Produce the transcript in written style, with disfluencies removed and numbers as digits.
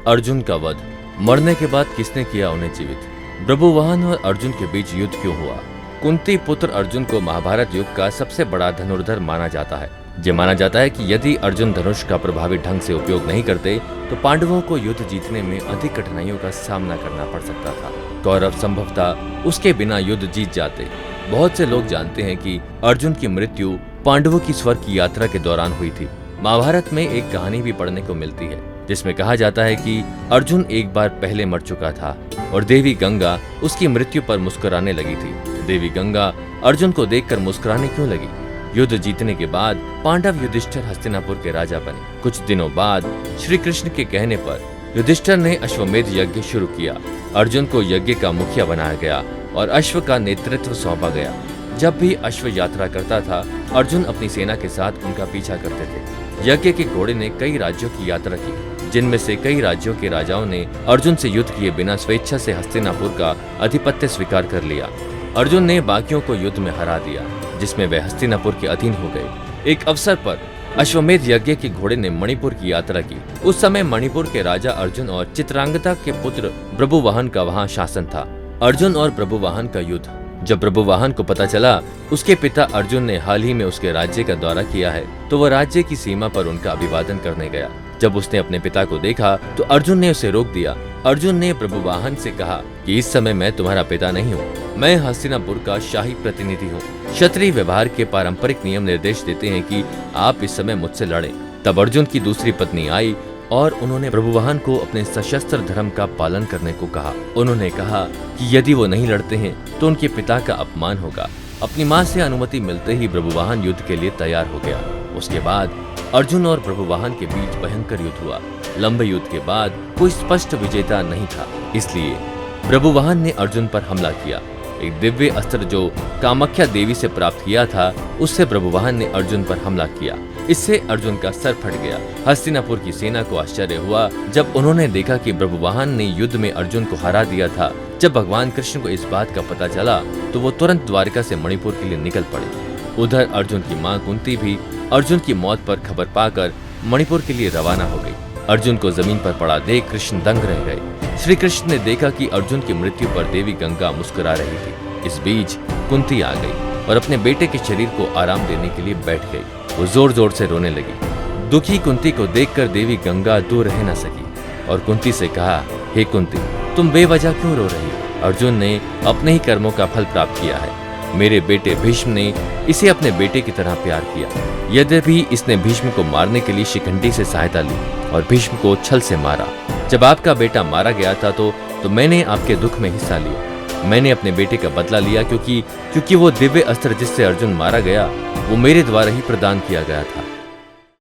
अर्जुन का वध। मरने के बाद किसने किया उन्हें जीवित? बभुवाहन और अर्जुन के बीच युद्ध क्यों हुआ? कुंती पुत्र अर्जुन को महाभारत युग का सबसे बड़ा धनुर्धर माना जाता है। ये माना जाता है कि यदि अर्जुन धनुष का प्रभावी ढंग से उपयोग नहीं करते तो पांडवों को युद्ध जीतने में अधिक कठिनाइयों का सामना करना पड़ सकता था। कौरव संभवतः उसके बिना युद्ध जीत जाते। बहुत से लोग जानते हैं कि अर्जुन की मृत्यु पांडवों की स्वर्ग की यात्रा के दौरान हुई थी। महाभारत में एक कहानी भी पढ़ने को मिलती है जिसमें कहा जाता है कि अर्जुन एक बार पहले मर चुका था और देवी गंगा उसकी मृत्यु पर मुस्कुराने लगी थी। देवी गंगा अर्जुन को देखकर मुस्कुराने क्यों लगी? युद्ध जीतने के बाद पांडव युधिष्ठिर हस्तिनापुर के राजा बने। कुछ दिनों बाद श्री कृष्ण के कहने पर युधिष्ठिर ने अश्वमेध यज्ञ शुरू किया। अर्जुन को यज्ञ का मुखिया बनाया गया और अश्व का नेतृत्व सौंपा गया। जब भी अश्व यात्रा करता था अर्जुन अपनी सेना के साथ उनका पीछा करते थे। यज्ञ के घोड़े ने कई राज्यों की यात्रा की, जिनमें से कई राज्यों के राजाओं ने अर्जुन से युद्ध किए बिना स्वेच्छा से हस्तिनापुर का आधिपत्य स्वीकार कर लिया। अर्जुन ने बाकियों को युद्ध में हरा दिया, जिसमें वे हस्तिनापुर के अधीन हो गए। एक अवसर पर अश्वमेध यज्ञ के घोड़े ने मणिपुर की यात्रा की। उस समय मणिपुर के राजा अर्जुन और चित्रांगदा के पुत्र बभुवाहन का वहां शासन था। अर्जुन और बभुवाहन का युद्ध। जब बभुवाहन को पता चला उसके पिता अर्जुन ने हाल ही में उसके राज्य का दौरा किया है तो वह राज्य की सीमा पर उनका अभिवादन करने गया। जब उसने अपने पिता को देखा तो अर्जुन ने उसे रोक दिया। अर्जुन ने बभुवाहन से कहा कि इस समय मैं तुम्हारा पिता नहीं हूँ, मैं हस्तिनापुर का शाही प्रतिनिधि हूँ। क्षत्रिय व्यवहार के पारंपरिक नियम निर्देश देते हैं कि आप इस समय मुझसे लड़ें। तब अर्जुन की दूसरी पत्नी आई और उन्होंने बभुवाहन को अपने सशस्त्र धर्म का पालन करने को कहा। उन्होंने कहा कि यदि वो नहीं लड़ते हैं तो उनके पिता का अपमान होगा। अपनी मां से अनुमति मिलते ही बभुवाहन युद्ध के लिए तैयार हो गया। उसके बाद अर्जुन और बभुवाहन के बीच भयंकर युद्ध हुआ। लंबे युद्ध के बाद कोई स्पष्ट विजेता नहीं था, इसलिए बभुवाहन ने अर्जुन पर हमला किया। एक दिव्य अस्त्र जो कामाख्या देवी से प्राप्त किया था उससे बभुवाहन ने अर्जुन पर हमला किया। इससे अर्जुन का सर फट गया। हस्तिनापुर की सेना को आश्चर्य हुआ जब उन्होंने देखा कि बभुवाहन ने युद्ध में अर्जुन को हरा दिया था। जब भगवान कृष्ण को इस बात का पता चला तो वो तुरंत द्वारका से मणिपुर के लिए निकल पड़े। उधर अर्जुन की मां कुंती भी अर्जुन की मौत पर खबर पाकर मणिपुर के लिए रवाना हो गई। अर्जुन को जमीन पर पड़ा देख कृष्ण दंग रह गए। श्री कृष्ण ने देखा कि अर्जुन की मृत्यु पर देवी गंगा मुस्कुरा रही थी। इस बीच कुंती आ गई और अपने बेटे के शरीर को आराम देने के लिए बैठ गई। वो जोर जोर से रोने लगी। दुखी कुंती को देखकर देवी गंगा दूर रह न सकी और कुंती से कहा, हे कुंती, तुम बेवजह क्यों रो रही हो? अर्जुन ने अपने ही कर्मों का फल प्राप्त किया है। मेरे बेटे भीष्म ने इसे अपने बेटे की तरह प्यार किया। यद्यपि इसने भीष्म को मारने के लिए शिखंडी से सहायता ली और भीष्म को छल से मारा। जब आपका बेटा मारा गया था तो मैंने आपके दुख में हिस्सा लिया। मैंने अपने बेटे का बदला लिया क्योंकि वो दिव्य अस्त्र जिससे अर्जुन मारा गया वो मेरे द्वारा ही प्रदान किया गया था।